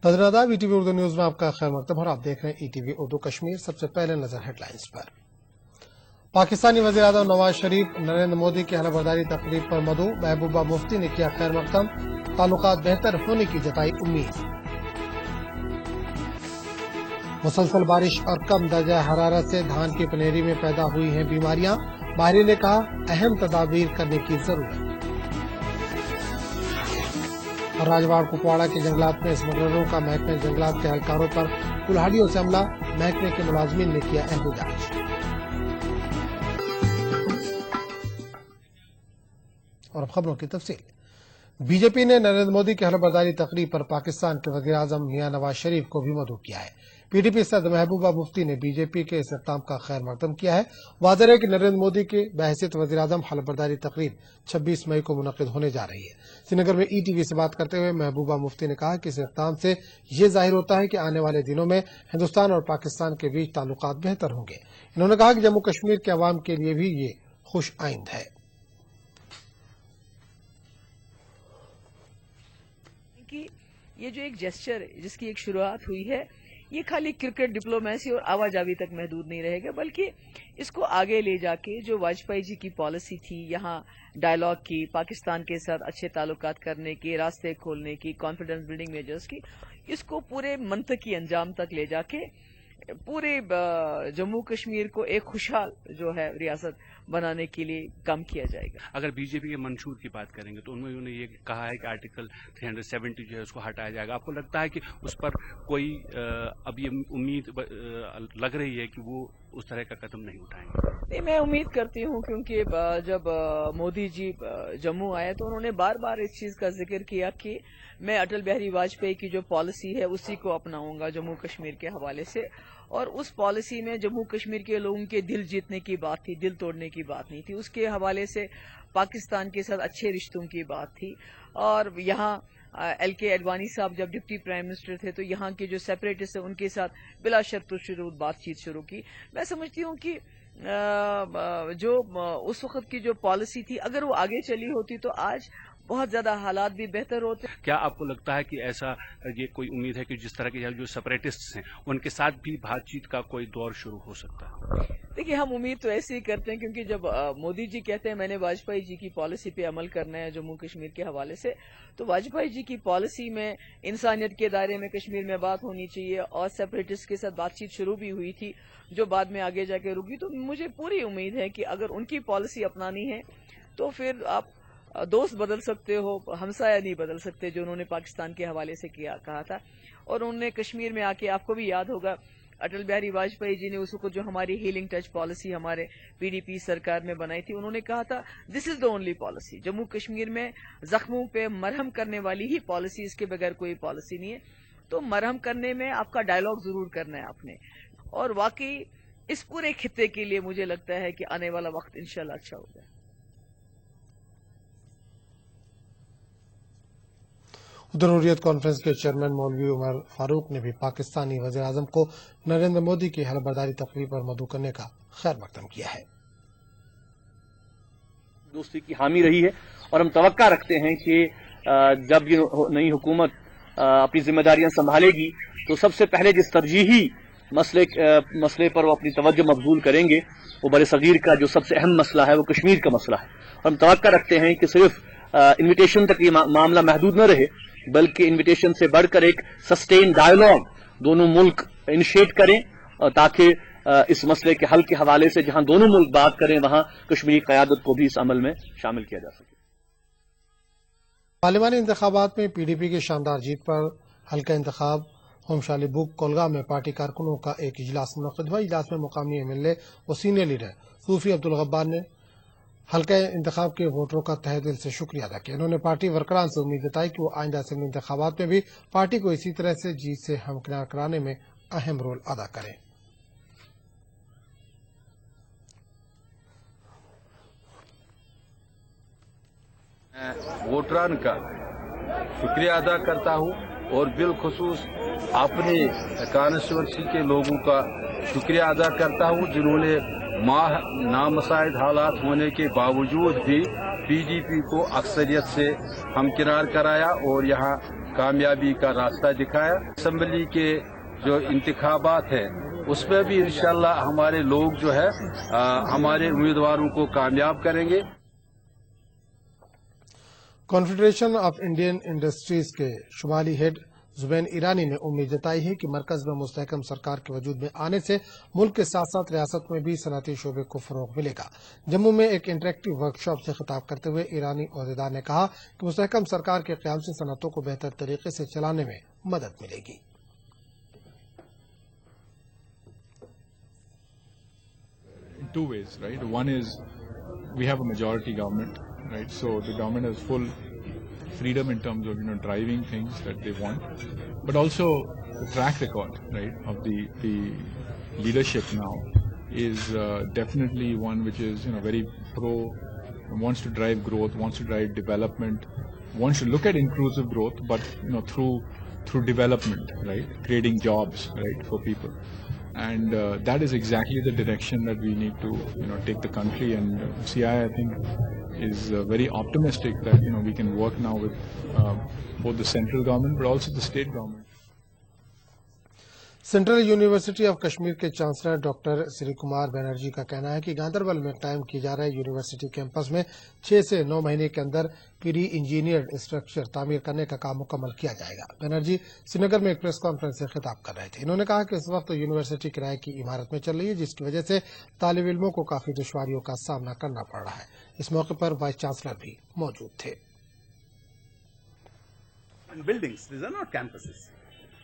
नाज़रीन ETV Urdu news में आपका खैर मकतब और आप देख रहे हैं ईटीवी उर्दू कश्मीर। सबसे पहले नजर हेडलाइंस पर। पाकिस्तानी वज़ीर आज़म नवाज शरीफ नरेंद्र मोदी की हलफबरदारी तकरीब पर मदऊ। महबूबा मुफ्ती ने किया खैर मकदम, ताल्लुकात बेहतर होने की जताई उम्मीद। मुसलसल बारिश और कम दर्जा हरारत से धान की पनेरी में पैदा हुई हैं बीमारियां। माहिरीन ने कहा अहम तदाबीर करने की जरूरत। और राजवाड़ कुपवाड़ा के जंगलात में स्मगलरों का महकमे जंगलात के एहलकारों पर कुल्हाड़ियों से हमला। महकमे के मुलाजमीन ने किया एहतजाज। और अब खबरों की तफसील। बीजेपी ने नरेंद्र मोदी की हलफबरदारी तकरीब पर पाकिस्तान के वज़ीर आज़म मियां नवाज शरीफ को भी मदऊ किया है। पीडीपी सदर महबूबा मुफ्ती ने बीजेपी के इस इक़दाम का खैर मकदम किया है। वाज़ेह है कि नरेंद्र मोदी के बहैसियत वज़ीर आज़म हलफबरदारी तकरीब 26 मई को मुनक़िद होने जा रही है। श्रीनगर में ईटीवी से बात करते हुए महबूबा मुफ्ती ने कहा कि इस इक़दाम से ये जाहिर होता है कि आने वाले दिनों में हिंदुस्तान और पाकिस्तान के बीच ताल्लुकात बेहतर होंगे। इन्होंने कहा कि जम्मू कश्मीर के अवाम के लिए भी ये खुश आइंद है। कि ये जो एक जेस्चर है जिसकी एक शुरुआत हुई है, ये खाली क्रिकेट डिप्लोमेसी और आवाजावी तक महदूद नहीं रहेगा, बल्कि इसको आगे ले जाके जो वाजपेयी जी की पॉलिसी थी, यहाँ डायलॉग की, पाकिस्तान के साथ अच्छे ताल्लुकात करने की, रास्ते खोलने की, कॉन्फिडेंस बिल्डिंग मेजर्स की, इसको पूरे मंतकी अंजाम तक ले जाके पूरे जम्मू कश्मीर को एक खुशहाल जो है रियासत बनाने के लिए काम किया जाएगा। अगर बीजेपी के मंशूर की बात करेंगे तो उन्होंने ये कहा है कि आर्टिकल 370 जो है उसको हटाया जाएगा। आपको लगता है कि उस पर कोई अब ये उम्मीद लग रही है कि वो उस तरह का कदम नहीं उठाएंगे? नहीं, मैं उम्मीद करती हूँ, क्योंकि जब मोदी जी जम्मू आए तो उन्होंने बार बार इस चीज का जिक्र किया कि मैं अटल बिहारी वाजपेयी की जो पॉलिसी है उसी को अपनाऊंगा जम्मू कश्मीर के हवाले से। और उस पॉलिसी में जम्मू कश्मीर के लोगों के दिल जीतने की बात थी, दिल तोड़ने की बात नहीं थी। उसके हवाले से पाकिस्तान के साथ अच्छे रिश्तों की बात थी। और यहाँ LK अडवाणी साहब जब डिप्टी प्राइम मिनिस्टर थे तो यहाँ के जो सेपरेटिस्ट है उनके साथ बिला शर्त शुरू बातचीत शुरू की। मैं समझती हूँ कि जो उस वक्त की जो पॉलिसी थी, अगर वो आगे चली होती तो आज बहुत ज्यादा हालात भी बेहतर होते। क्या आपको लगता है कि ऐसा ये कोई उम्मीद है कि जिस तरह के जो सेपरेटिस्ट्स हैं उनके साथ भी बातचीत का कोई दौर शुरू हो सकता है? देखिए, हम उम्मीद तो ऐसे ही करते हैं, क्योंकि जब मोदी जी कहते हैं मैंने वाजपेयी जी की पॉलिसी पे अमल करना है जम्मू कश्मीर के हवाले से, तो वाजपेयी जी की पॉलिसी में इंसानियत के दायरे में कश्मीर में बात होनी चाहिए और सेपरेटिस्ट के साथ बातचीत शुरू भी हुई थी जो बाद में आगे जाके रुकी। तो मुझे पूरी उम्मीद है कि अगर उनकी पॉलिसी अपनानी है तो फिर आप दोस्त बदल सकते हो, हमसाया नहीं बदल सकते, जो उन्होंने पाकिस्तान के हवाले से कहा था। और उन्होंने कश्मीर में आके, आपको भी याद होगा, अटल बिहारी वाजपेयी जी ने उस वक्त जो हमारी हीलिंग टच पॉलिसी हमारे PDP सरकार में बनाई थी, उन्होंने कहा था this is the only policy. Jammu Kashmir में जख्मों पे मरहम करने वाली ही पॉलिसी, इसके बगैर कोई पॉलिसी नहीं है। तो मरहम करने में आपका डायलॉग जरूर करना है आपने। और वाकई इस पूरे खित्ते के लिए मुझे लगता है कि आने वाला वक्त इंशाल्लाह अच्छा होगा। उधर हुर्रियत कॉन्फ्रेंस के चेयरमैन मौलवी उमर फारूक ने भी पाकिस्तानी वज़ीर आज़म को नरेंद्र मोदी की हलफबरदारी तकरीब पर मदऊ करने का खैर मकदम किया है। दोस्ती की हामी रही है और हम तवक्का रखते हैं कि जब ये नई हुकूमत अपनी जिम्मेदारियां संभालेगी तो सबसे पहले जिस तरजीही मसले पर वो अपनी तवज्जो मबजूल करेंगे वो बड़े सगीर का जो सबसे अहम मसला है वो कश्मीर का मसला है। और हम तवक्का रखते हैं कि सिर्फ इन्विटेशन तक ये मामला महदूद न रहे, बल्कि इन्विटेशन से बढ़कर एक सस्टेन डायलॉग दोनों मुल्क इनिशिएट करें, ताकि इस मसले के हल के हवाले से जहां दोनों मुल्क बात करें वहां कश्मीरी क़यादत को भी इस अमल में शामिल किया जा सके। पार्लिमानी इंतखाबात में PDP की शानदार जीत पर हल्का इंतखाब होमशाली बुक कोलगा में पार्टी कारकुनों का एक इजलास मुनक़िद हुआ। इजलास में मुकामी MLA और सीनियर लीडर सूफी अब्दुल गब्बार ने हल्का इंतखाब के वोटरों का तहे दिल से शुक्रिया अदा किया। उन्होंने पार्टी वर्करान से उम्मीद जताई कि वो आइंदा असेंबली इंतखाबात में भी पार्टी को इसी तरह से जीत से हमकिनार कराने में अहम रोल अदा करें। वोटरान का शुक्रिया अदा करता हूँ और बिलखुसूस अपने कॉन्स्टिट्यूंसी के लोगों का शुक्रिया अदा करता हूँ जिन्होंने नामसाइद हालात होने के बावजूद भी PDP को अक्सरियत से हमकिनार कराया और यहाँ कामयाबी का रास्ता दिखाया। असम्बली के जो इंतखाबात है उसमें भी इंशाल्लाह हमारे लोग जो है हमारे उम्मीदवारों को कामयाब करेंगे। कॉन्फेडरेशन ऑफ इंडियन इंडस्ट्रीज के शुमाली हेड जुबैन ईरानी ने उम्मीद जताई है कि मरकज में मुस्तहकम सरकार के वजूद में आने से मुल्क के साथ साथ रियासत में भी सनअती शोबे को फरोग मिलेगा। जम्मू में एक इंटरेक्टिव वर्कशॉप से खिताब करते हुए ईरानी ओहदेदार ने कहा कि मुस्तहकम सरकार के क़याम से सनअतों को बेहतर तरीके से चलाने में मदद मिलेगी। Two ways, right? One is we have a majority government, right? So the government has full freedom in terms of driving things that they want, but also the track record, right, of the leadership now is definitely one which is very pro, wants to drive growth, wants to drive development, wants to look at inclusive growth, but through development, right, creating jobs, right, for people. And that is exactly the direction that we need to take the country, and CI I think is very optimistic that we can work now with both the central government but also the state government. Central university of Kashmir के chancellor doctor Shri Kumar Banerjee का कहना है कि गांदरबल में कायम किए जा रहे यूनिवर्सिटी कैंपस में 6 से 9 महीने के अंदर प्री इंजीनियर्ड स्ट्रक्चर तामीर करने का काम मुकम्मल किया जाएगा। बनर्जी श्रीनगर में एक प्रेस कॉन्फ्रेंस से खिताब कर रहे थे। इन्होंने कहा कि इस वक्त यूनिवर्सिटी किराए की इमारत में चल रही है, जिसकी वजह से तालिब इल्मों को काफी दुश्वारियों का सामना करना पड़ रहा है। इस मौके पर वाइस चांसलर भी मौजूद थे। Buildings, these are not campuses.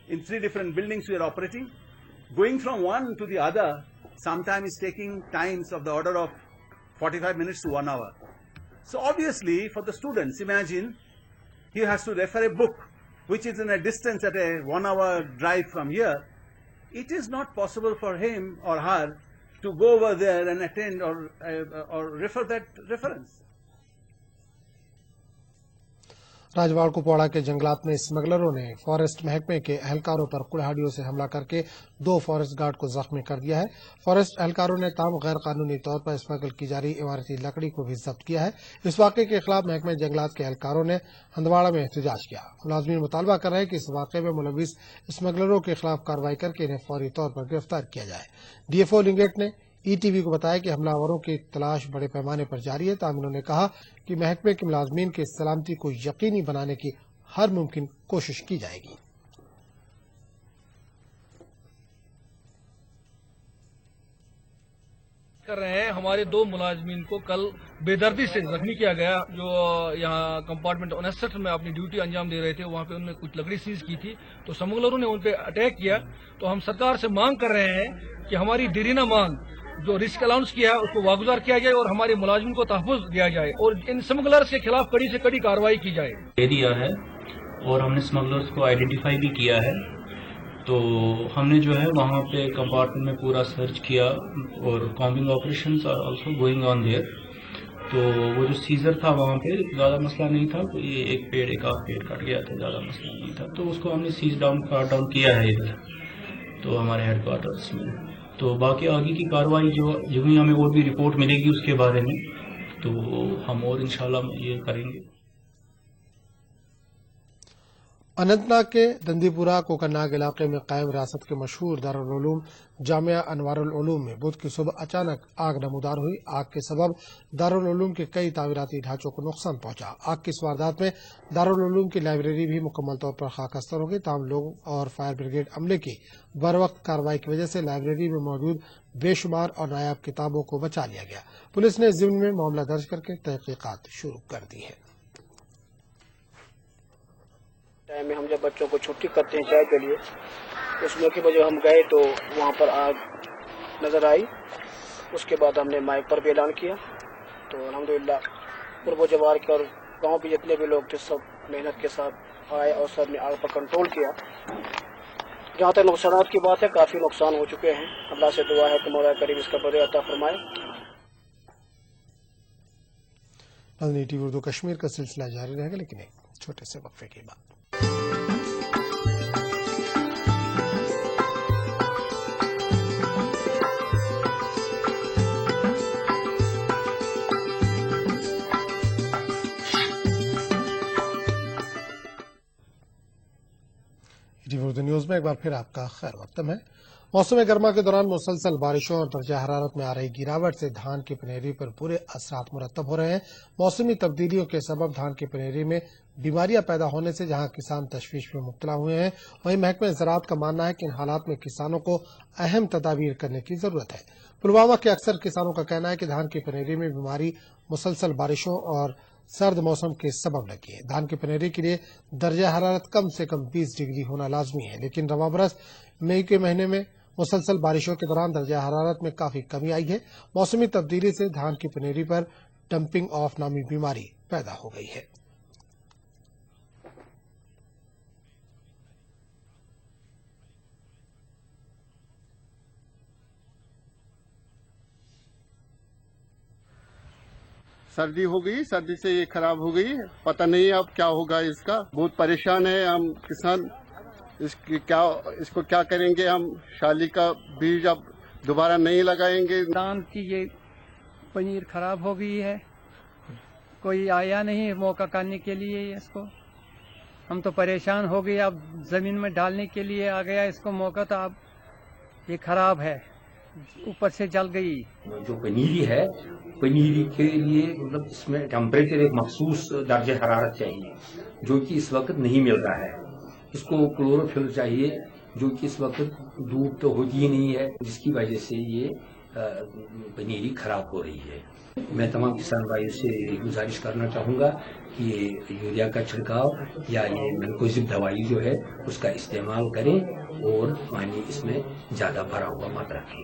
In 3 different buildings we are operating. Going from one to the other sometimes is taking times of the order of 45 minutes to 1 hour. So obviously for the students, imagine he has to refer a book which is in a distance at a 1 hour drive from here. It is not possible for him or her to go over there and attend or refer that reference. राजवाड़ Kupwara के जंगलात में स्मगलरों ने forest महकमे के एहलकारों पर कुल्हाड़ियों से हमला करके 2 फॉरेस्ट गार्ड को जख्मी कर दिया है। फॉरेस्ट एहलकारों ने ताम गैर कानूनी तौर पर स्मगल की जा रही इमारती लकड़ी को भी जब्त किया है। इस वाक़े के खिलाफ महकमे जंगलात के एहलकारों ने हंदवाड़ा में एहतजाज किया। मुलाजमीन मुतालबा कर रहे हैं कि इस वाक़े में मुलविस स्मगलरों के खिलाफ कार्रवाई करके इन्हें फौरी तौर पर गिरफ्तार किया जाए। डीएफओ लिंगेट ने ईटीवी को बताया कि हमलावरों की तलाश बड़े पैमाने पर जारी है। ताहम उन्होंने कहा कि महकमे के मुलाजमीन की सलामती को यकीनी बनाने की हर मुमकिन कोशिश की जाएगी। कर रहे हैं हमारे 2 मुलाजमीन को कल बेदर्दी से जख्मी किया गया, जो यहाँ कंपार्टमेंट 69 में अपनी ड्यूटी अंजाम दे रहे थे। वहाँ पे उन्होंने कुछ लकड़ी सीज की थी, तो स्मगलरों ने उन पे अटैक किया। तो हम सरकार से मांग कर रहे हैं कि हमारी देरीना मांग जो रिस्क अलाउंस किया है उसको वागुजार किया जाए और हमारे मुलाजिम को तहफ़्फ़ुज़ दिया जाए और इन स्मगलर्स के खिलाफ कड़ी से कड़ी कार्रवाई की जाए। दे दिया है और हमने स्मगलर्स को आइडेंटिफाई भी किया है। तो हमने जो है वहाँ पे कंपार्टमेंट में पूरा सर्च किया और combing operations are also going on there. तो वो जो सीजर था वहाँ पे ज़्यादा मसला नहीं था, तो ये एक आध पेड़ कट गया था, ज़्यादा मसला नहीं था। तो उसको हमने सीज डाउन किया है इधर तो हमारे हेडक्वार्टर्स में। तो बाकी आगे की कार्रवाई जो भी हमें और भी रिपोर्ट मिलेगी उसके बारे में तो हम और इंशाल्लाह ये करेंगे। अनंतनाग के दंदीपुरा कोकरनाग इलाके में कायम रियासत के मशहूर दारुल उलूम जामिया अनवारुल उलूम में बुध की सुबह अचानक आग नमूदार हुई। आग के सबब दारुल उलूम के कई तामीराती ढांचों को नुकसान पहुंचा। आग की इस वारदात में दारुल उलूम की लाइब्रेरी भी मुकम्मल तौर पर खाकस्तर हो गई। ताम लोग और फायर ब्रिगेड अमले की बरवक्त कार्रवाई की वजह से लाइब्रेरी में मौजूद बेशुमार और नायाब किताबों को बचा लिया गया। पुलिस ने इस ज़िम्न में मामला दर्ज करके तहकीकात शुरू कर दी है। टाइम में हम जब बच्चों को छुट्टी करते हैं चाय के लिए, उस मौके पर जब हम गए तो वहाँ पर आग नज़र आई। उसके बाद हमने माइक पर भी ऐलान किया। तो अल्हम्दुलिल्लाह पूर्व जवार के और गांव के जितने भी लोग थे सब मेहनत के साथ आए और सब ने आग पर कंट्रोल किया। जहाँ तक नुकसानात की बात है, काफ़ी नुकसान हो चुके हैं। अल्लाह से दुआ है कि मौला करीम इसका बदला अता फरमाए। नज़नी टीवी उर्दू कश्मीर का सिलसिला जारी रहेगा, लेकिन एक छोटे से वक्फे के बाद। اردو نیوز میں ایک بار پھر آپ کا خیر مقدم ہے۔ موسم گرما کے دوران مسلسل بارشوں اور درجہ حرارت میں آ رہی گراوٹ سے دھان کی پنیری پر برے اثرات مرتب ہو رہے ہیں۔ موسمی تبدیلیوں کے سبب دھان کی پنیری میں بیماریاں پیدا ہونے سے جہاں کسان تشویش میں مبتلا ہوئے ہیں، وہیں محکمہ زراعت کا ماننا ہے کہ ان حالات میں کسانوں کو اہم تدابیر کرنے کی ضرورت ہے۔ پلوامہ کے اکثر کسانوں کا کہنا ہے کہ دھان کی پنیری میں بیماری مسلسل بارشوں اور سرد موسم کے سبب لگی ہے۔ دھان کی پنیری کے لیے درجہ حرارت کم سے کم 20 ڈگری ہونا لازمی ہے، لیکن رواں برس مئی کے مہینے میں مسلسل بارشوں کے دوران درجہ حرارت میں کافی کمی آئی ہے۔ موسمی تبدیلی سے دھان کی پنیری پر ڈمپنگ آف نامی بیماری پیدا ہو گئی ہے۔ سردی ہو گئی، سردی سے یہ خراب ہو گئی، پتہ نہیں اب کیا ہوگا اس کا۔ بہت پریشان ہے ہم کسان، اس کو کیا کریں گے ہم؟ شالی کا بیج اب دوبارہ نہیں لگائیں گے۔ دھان کی یہ پنیر خراب ہو گئی ہے، کوئی آیا نہیں موقع کرنے کے لیے اس کو، ہم تو پریشان ہو گئے۔ اب زمین میں ڈالنے کے لیے آ گیا اس کو موقع، تو اب یہ خراب ہے، اوپر سے جل گئی۔ جو پنیری ہے، پنیری کے لیے مطلب اس میں ٹیمپریچر ایک مخصوص درجہ حرارت چاہیے جو کہ اس وقت نہیں مل رہا ہے۔ اس کو کلوروفل چاہیے جو کہ اس وقت دھوپ تو ہوتی ہی نہیں ہے، جس کی وجہ سے یہ پنیری خراب ہو رہی ہے۔ میں تمام کسان بھائیوں سے گزارش کرنا چاہوں گا کہ یہ یوریا کا چھڑکاؤ یا یہ مینکوزب دوائی جو ہے اس کا استعمال کریں اور پانی اس میں زیادہ بھرا ہوا مت رکھیں۔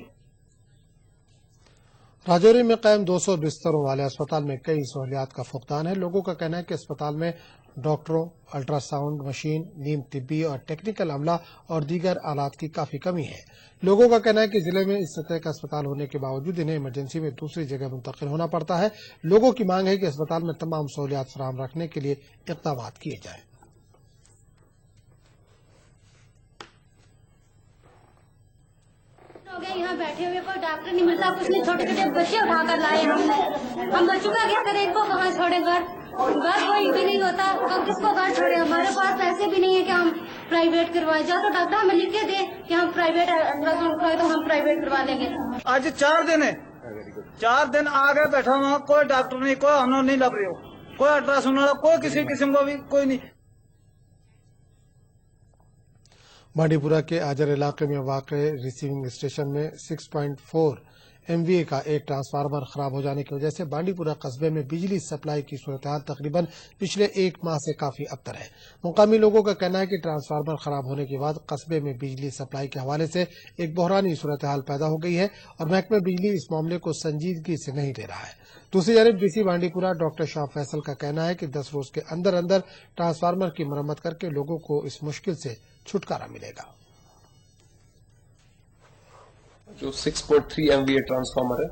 راجوری میں قائم 200 بستروں والے اسپتال میں کئی سہولیات کا فقدان ہے۔ لوگوں کا کہنا ہے کہ اسپتال میں ڈاکٹروں، الٹرا ساؤنڈ مشین، نیم طبی اور ٹیکنیکل عملہ اور دیگر آلات کی کافی کمی ہے۔ لوگوں کا کہنا ہے کہ ضلع میں اس سطح کا اسپتال ہونے کے باوجود انہیں ایمرجنسی میں دوسری جگہ منتقل ہونا پڑتا ہے۔ لوگوں کی مانگ ہے کہ اسپتال میں تمام سہولیات فراہم رکھنے کے لیے اقدامات کیے جائیں۔ یہاں بیٹھے ہوئے کوئی ڈاکٹر نہیں ملتا، کچھ نہیں، چھوٹے چھوٹے بچے اٹھا کر لائے ہم بچوں کا کیا کریں، ان کو کہاں چھوڑے، گھر کوئی بھی نہیں ہوتا، ہم کس کو گھر چھوڑے؟ ہمارے پاس پیسے بھی نہیں ہے کہ ہم پرائیویٹ کروائیں، جا تو ڈاکٹر ہمیں لکھ کے دے کہ ہم پرائیویٹ تو ہم پرائیویٹ کروا لیں گے۔ آج 4 دن ہے، 4 دن آگے بیٹھا ہوا، کوئی ڈاکٹر نہیں، کوئی ہم نہیں لگ رہے ہو، کوئی الٹرا ساؤنڈ والا، کوئی کسی قسم کا بھی کوئی نہیں۔ بانڈی پورہ کے آجر علاقے میں واقع ریسیونگ اسٹیشن میں 6.4 MVA کا ایک ٹرانسفارمر خراب ہو جانے کی وجہ سے بانڈی پورہ قصبے میں بجلی سپلائی کی صورتحال تقریباً پچھلے 1 ماہ سے کافی ابتر ہے۔ مقامی لوگوں کا کہنا ہے کہ ٹرانسفارمر خراب ہونے کے بعد قصبے میں بجلی سپلائی کے حوالے سے ایک بحرانی صورتحال پیدا ہو گئی ہے اور محکمہ بجلی اس معاملے کو سنجیدگی سے نہیں لے رہا ہے۔ دوسری جانب ڈی سی بانڈی پورہ ڈاکٹر شاہ فیصل کا کہنا ہے کہ 10 روز کے اندر اندر ٹرانسفارمر کی مرمت کر کے لوگوں کو اس مشکل سے چھٹکارا ملے گا۔ جو 6.3 MVA ٹرانسفارمر ہے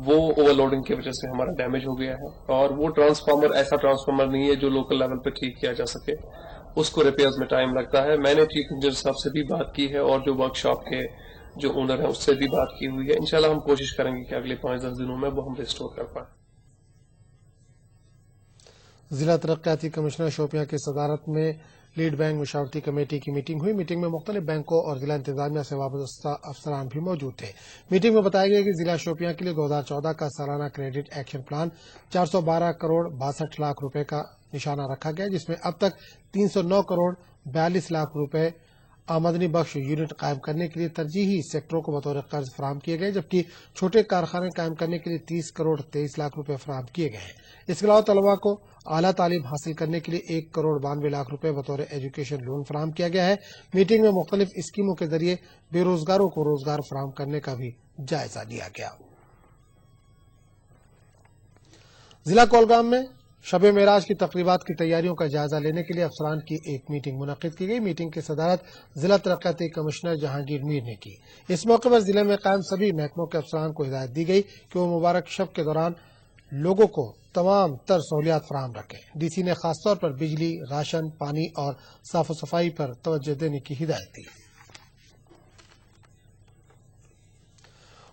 وہ اوور لوڈنگ کی وجہ سے ہمارا ڈیمیج ہو گیا ہے، اور وہ ٹرانسفارمر ایسا ٹرانسفارمر نہیں ہے جو لوکل لیول پہ ٹھیک کیا جا سکے، اس کو ریپیئرز میں ٹائم لگتا ہے۔ میں نے چیف انجینئر صاحب سے بھی بات کی ہے اور جو ورک شاپ کے جو اونر ہیں اس سے بھی بات کی ہوئی ہے۔ انشاءاللہ ہم کوشش کریں گے کہ اگلے 5-10 دنوں میں وہ ہم ریسٹور کر پائیں۔ ضلع ترقیاتی کمشنر شوپیاں کی صدارت میں لیڈ بینک مشاورتی کمیٹی کی میٹنگ ہوئی۔ میٹنگ میں مختلف بینکوں اور ضلع انتظامیہ سے وابستہ افسران بھی موجود تھے۔ میٹنگ میں بتایا گیا کہ ضلع شوپیاں کے لیے 2014 کا سالانہ credit action plan 412 crore 62 lakh روپے کا نشانہ رکھا گیا، جس میں اب تک 309 کروڑ 42 لاکھ روپے آمدنی بخش یونٹ قائم کرنے کے لیے ترجیحی سیکٹروں کو بطور قرض فراہم کیے گئے، جبکہ چھوٹے کارخانے قائم کرنے کے لیے 30 کروڑ 23 لاکھ روپے فراہم کیے گئے ہیں۔ اس کے علاوہ طلباء کو اعلیٰ تعلیم حاصل کرنے کے لیے 1 کروڑ 92 لاکھ روپے بطور ایجوکیشن لون فراہم کیا گیا ہے۔ میٹنگ میں مختلف اسکیموں کے ذریعے بے روزگاروں کو روزگار فراہم کرنے کا بھی جائزہ لیا گیا۔ ضلع کولگام میں شب معراج کی تقریبات کی تیاریوں کا جائزہ لینے کے لیے افسران کی ایک میٹنگ منعقد کی گئی۔ میٹنگ کی صدارت ضلع ترقیاتی کمشنر جہانگیر میر نے کی۔ اس موقع پر ضلع میں قائم سبھی محکموں کے افسران کو ہدایت دی گئی کہ وہ مبارک شب کے دوران لوگوں کو تمام تر سہولیات فراہم رکھیں۔ ڈی سی نے خاص طور پر بجلی، راشن، پانی اور صاف و صفائی پر توجہ دینے کی ہدایت دی۔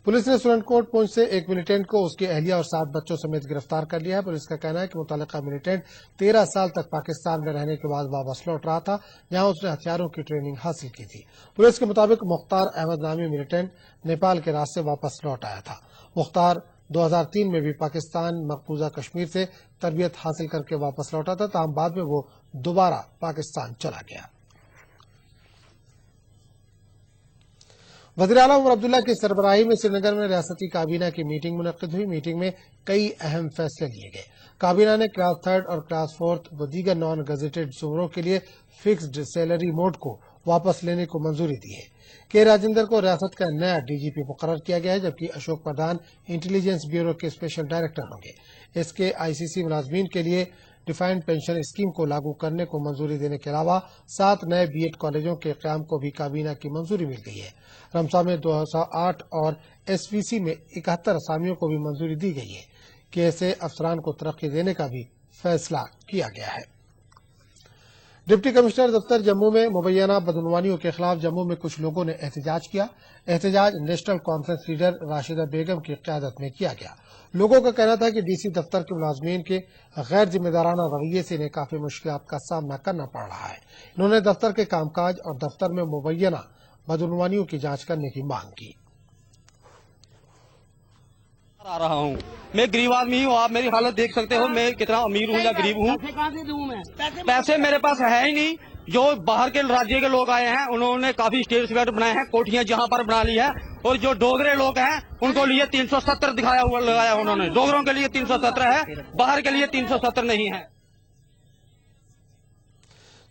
पुलिस ने सुरनकोट पुंछ से एक मिलिटेंट को उसकी अहलिया और 7 बच्चों समेत गिरफ्तार कर लिया है। पुलिस का कहना है कि मुतल्लिका मिलिटेंट 13 साल तक पाकिस्तान में रहने के बाद वापस लौट रहा था, जहां उसने हथियारों की ट्रेनिंग हासिल की थी। पुलिस के मुताबिक मुख्तार अहमद नामी मिलिटेंट नेपाल के रास्ते वापस लौट आया था। मुख्तार 2003 में भी पाकिस्तान मकबूजा कश्मीर से तरबियत हासिल करके वापस लौटा था, ताहम बाद में वो दोबारा पाकिस्तान चला गया। वज़ीर आला उमर अब्दुल्ला की सरबराही में श्रीनगर में रियासती काबीना की मीटिंग मुनक्किद हुई। मीटिंग में कई अहम फैसले लिए गए। काबीना ने क्लास 3 और क्लास 4 व दीगर नॉन गजेटेड जुमरों के लिए फिक्स्ड सैलरी मोड को वापस लेने को मंजूरी दी है। के राजेंद्र को रियासत का नया डीजीपी मुकर्रर किया गया है, जबकि अशोक प्रधान इंटेलिजेंस ब्यूरो के स्पेशल डायरेक्टर होंगे। इसके आईसीसी मुलाजमीन के लिए डिफाइंड पेंशन स्कीम को लागू करने को मंजूरी देने के अलावा 7 नए बीएड कॉलेजों के क़याम को भी काबीना की मंजूरी मिल गई है। रमसा में 208 और एसवीसी में 71 असामियों को भी मंजूरी दी गई है कि ऐसे अफसरान को तरक्की देने का भी फैसला किया गया है। डिप्टी कमिश्नर दफ्तर जम्मू में मुबैना बदनवानियों के खिलाफ जम्मू में कुछ लोगों ने एहतजाज किया। एहतजाज नेशनल कॉन्फ्रेंस लीडर राशिदा बेगम की क़यादत में किया गया। लोगों का कहना था कि डीसी दफ्तर के मुलाजमीन के गैर जिम्मेदाराना रवैये से इन्हें काफी मुश्किलात का सामना करना पड़ रहा है। इन्होंने दफ्तर के कामकाज और दफ्तर में मुबैना बदनवानियों की जांच करने की मांग की। आ रहा हूँ, मैं गरीब आदमी हूँ, आप मेरी हालत देख सकते हो, मैं कितना अमीर हूँ या गरीब हूँ। पैसे मेरे पास है ही नहीं। जो बाहर के राज्य के लोग आए हैं उन्होंने काफी स्टेज वेट बनाए हैं, कोठियां जहाँ पर बना ली है, और जो डोगरे लोग हैं उनको लिए 370 दिखाया हुआ लगाया उन्होंने। डोगरों के लिए 317 है, बाहर के लिए 370 नहीं है।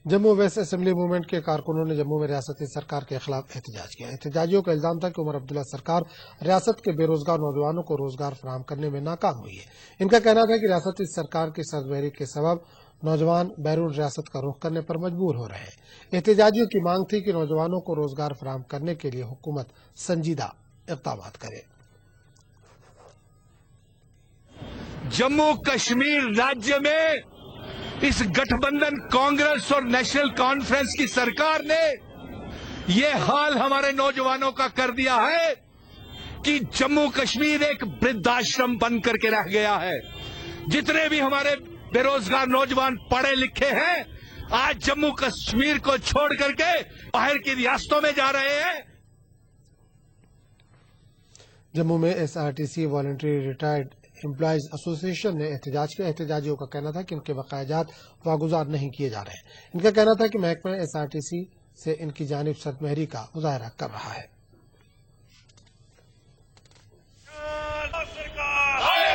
जम्मू वेस्ट असेंबली मूवमेंट के कारकुनों ने जम्मू में रियासती सरकार के खिलाफ एहतजाज किया। एहतजाजियों का इल्जाम था कि उमर अब्दुल्ला सरकार रियासत के बेरोजगार नौजवानों को रोजगार फराहम करने में नाकाम हुई है। इनका कहना था कि रियासती सरकार की सरबराही के सबब नौजवान बैरून रियासत का रुख करने पर मजबूर हो रहे हैं। एहतजाजियों की मांग थी कि नौजवानों को रोजगार फराहम करने के लिए हुकूमत संजीदा इक़दाम करे। जम्मू कश्मीर राज्य में इस गठबंधन कांग्रेस और नेशनल कॉन्फ्रेंस की सरकार ने ये हाल हमारे नौजवानों का कर दिया है कि जम्मू कश्मीर एक वृद्धाश्रम बन करके रह गया है। जितने भी हमारे बेरोजगार नौजवान पढ़े लिखे हैं आज जम्मू कश्मीर को छोड़ करके बाहर की रियासतों में जा रहे हैं। जम्मू में SRTC voluntary retired employees association ने एहतजाज किया। एहतजाजियों का कहना था कि इनके बकायाजात वागुजार नहीं किए जा रहे हैं। इनका कहना था कि महकमा एसआरटीसी से इनकी जानिब सदमहरी का मुजाहरा कर रहा है।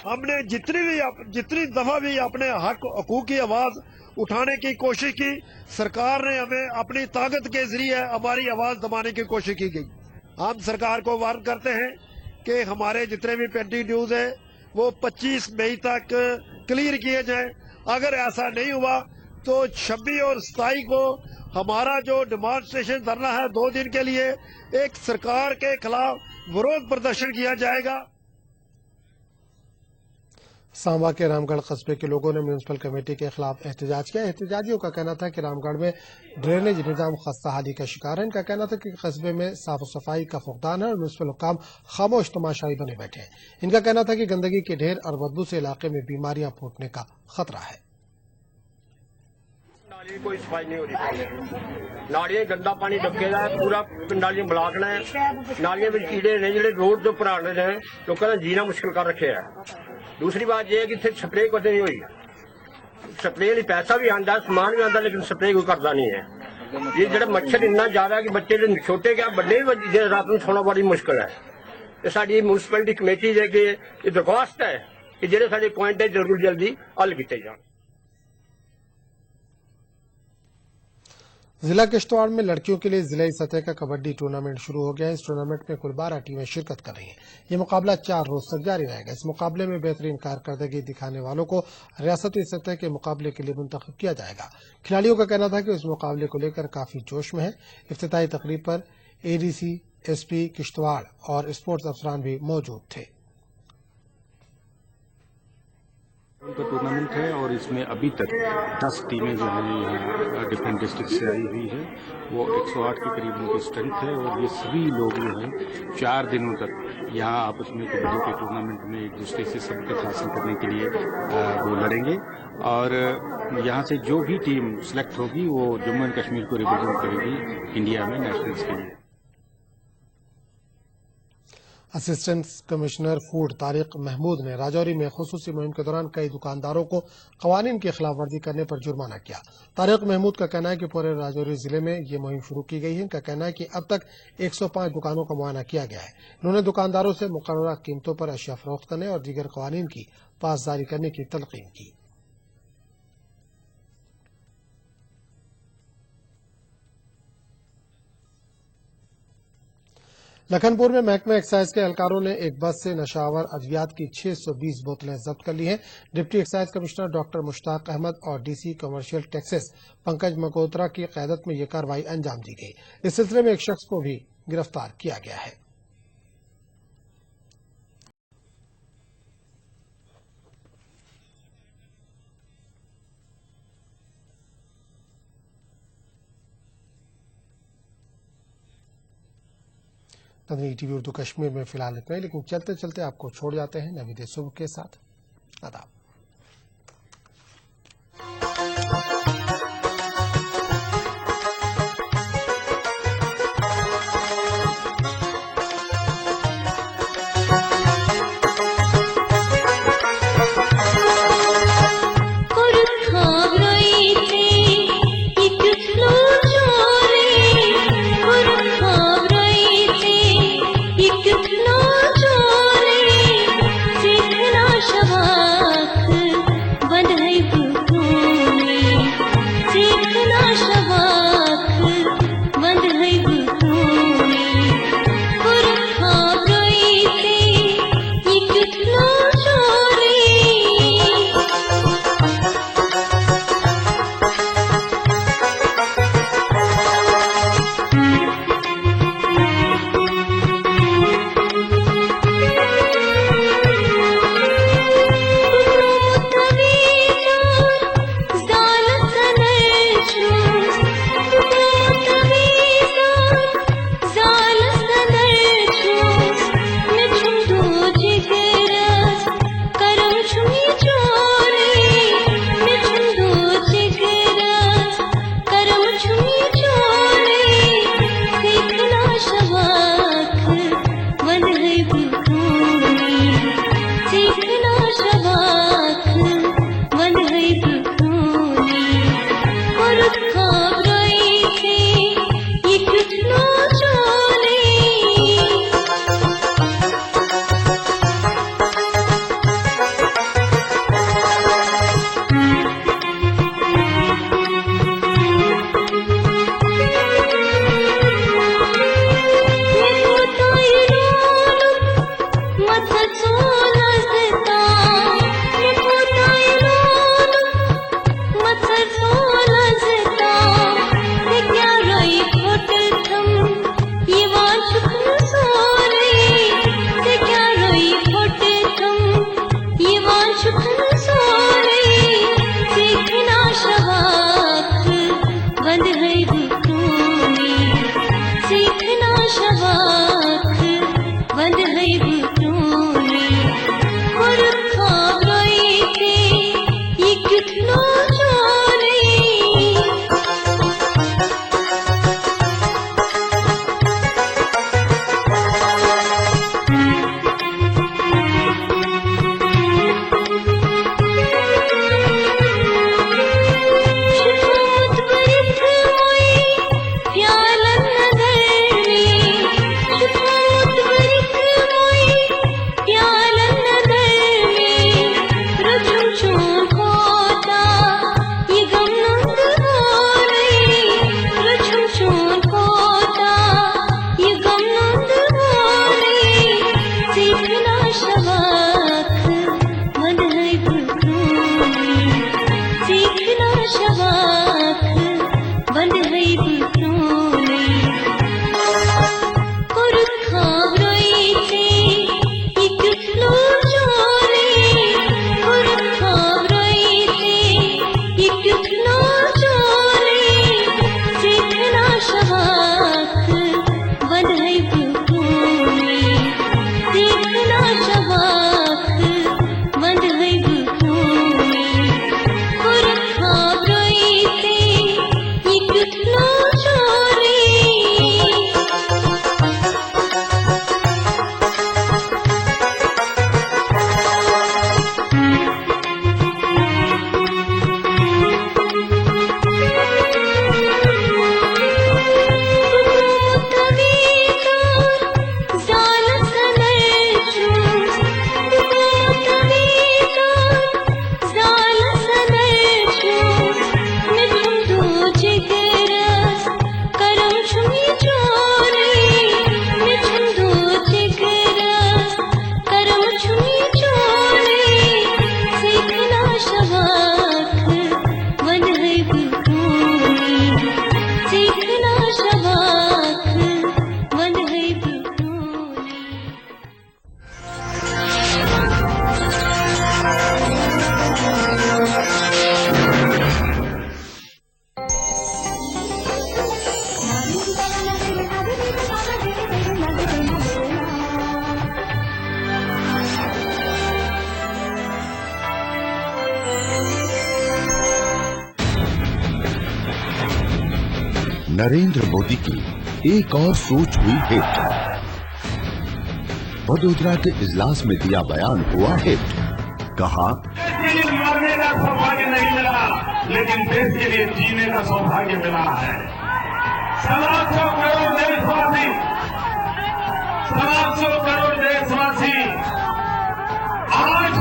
हमने जितनी दफा भी अपने हक हकूक की आवाज उठाने की कोशिश की, सरकार ने हमें अपनी ताकत के जरिए हमारी आवाज दबाने की कोशिश की गई। हम सरकार को वार्न करते हैं कि हमारे जितने भी पेंडिंग ड्यूज है वो 25 मई तक क्लियर किए जाएं। अगर ऐसा नहीं हुआ तो 26 और 27 को हमारा जो डेमोन्स्ट्रेशन धरना है 2 दिन के लिए एक सरकार के खिलाफ विरोध प्रदर्शन किया जाएगा। सांबा के रामगढ़ कस्बे के लोगों ने म्यूनिसिपल कमेटी के खिलाफ एहतजाज किया। एहतजाजियों का कहना था कि रामगढ़ में ड्रेनेज निजाम खस्ताहाली का शिकार है। इनका कहना था कि कस्बे में साफ सफाई का फुकदान है और म्यूनिसिपल हुक्काम खामोश तमाशाई बने बैठे हैं। इनका कहना था कि गंदगी के ढेर और बदबू से इलाके में बीमारियां फूटने का खतरा है। नाली कोई सफाई नहीं हो रही, नालियां गंदा पानी डके है, पूरा नालियां ब्लॉक ने, नालियां में कीड़े ने ਜਿਹੜੇ रोड ਦੇ ਉੱਪਰ ਆਣੇ ਨੇ, ਲੋਕਾਂ ਦਾ ਜੀਣਾ ਮੁਸ਼ਕਿਲ ਕਰ ਰੱਖਿਆ ਹੈ। दूसरी बात यह है कि इतने स्प्रे कदे नहीं हुई। स्प्रे लिए पैसा भी आंदा, समान भी आंदा, लेकिन स्प्रे कोई करता नहीं है। ये जो मच्छर इन्ना ज्यादा कि बच्चे छोटे क्या बड़े भी रात में सोना बड़ी मुश्किल है। तो साड़ी म्यूनसिपैलिटी कमेटी है कि दरखास्त है कि जो साढ़े पॉइंट है जल्दी हल किए जाए। जिला किश्तवाड़ में लड़कियों के लिए जिला सतह का कबड्डी टूर्नामेंट शुरू हो गया है। इस टूर्नामेंट में कुल 12 टीमें शिरकत कर रही हैं। ये मुकाबला 4 रोज तक जारी रहेगा। इस मुकाबले में बेहतरीन कारकर्दगी दिखाने वालों को रियासती सतह के मुकाबले के लिए मुंतखब किया जाएगा। खिलाड़ियों का कहना था कि इस मुकाबले को लेकर काफी जोश में है। इफ्तिताही तकरीब पर एडीसी, एसपी किश्तवाड़ और स्पोर्ट्स अफसरान भी मौजूद थे। का टूर्नामेंट है और इसमें अभी तक 10 टीमें जो हैं यहाँ डिफरेंट डिस्ट्रिक्ट से आई हुई है। वो 108 के करीब उनकी स्ट्रेंथ है और ये सभी लोग जो हैं 4 दिनों तक यहाँ आपस में कबड्डी के टूर्नामेंट में एक दूसरे से सबक हासिल करने के लिए वो लड़ेंगे और यहाँ से जो भी टीम सेलेक्ट होगी वो जम्मू एंड कश्मीर को रिप्रेजेंट करेगी इंडिया में नेशनल्स के लिए। Assistant commissioner food Tariq Mahmood ने राजौरी में खुसूसी मुहिम के दौरान कई दुकानदारों को कवानीन की खिलाफ वर्जी करने पर जुर्माना किया। तारिक महमूद का कहना है कि पूरे राजौरी जिले में ये मुहिम शुरू की गई है। इनका कहना है कि अब तक 105 दुकानों का मुआयना किया गया है। इन्होंने दुकानदारों से मुकर्ररा कीमतों पर अशिया फरोख्त करने और दीगर कवानीन की पासदारी करने की तलकीन की। लखनपुर में महकमा एक्साइज के एहलकारों ने एक बस से नशावर अद्वियात की 620 बोतलें जब्त कर ली हैं। Deputy excise commissioner doctor Mushtaq Ahmad और DC commercial taxes Pankaj Magotra की क़यादत में यह कार्रवाई अंजाम दी गई। इस सिलसिले में एक शख्स को भी गिरफ्तार किया गया है। तंदरी टीवी उर्दू कश्मीर में फिलहाल इतना ही, लेकिन चलते चलते आपको छोड़ जाते हैं नवीद सुबह के साथ। आदाब। शबा नरेंद्र मोदी की एक और सोच हुई हिट। वडोदरा के इजलास में दिया बयान हुआ हिट। कहा, मरने का सौभाग्य नहीं मिला, लेकिन देश के लिए जीने का सौभाग्य मिला है। 700 करोड़ देशवासी, 700 करोड़ देशवासी, आज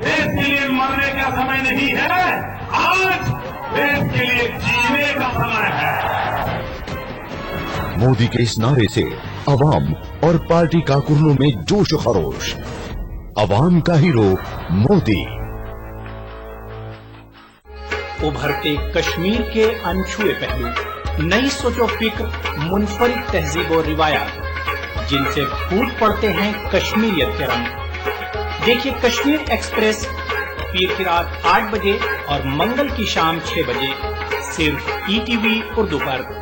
देश के लिए मरने का समय नहीं है, आज देश के लिए जीने का समय है। मोदी के इस नारे से अवाम और पार्टी कारकुनों में जोश खरोश। अवाम का हीरो मोदी। उभरते कश्मीर के अनछुए पहलू, नई सोचो फिक्र, मुनफरिद तहजीब और रिवायात, जिनसे फूट पड़ते हैं कश्मीरियत के रंग। देखिए कश्मीर एक्सप्रेस पीर की रात 8 बजे और मंगल की शाम 6 बजे सिर्फ ETV उर्दू पर।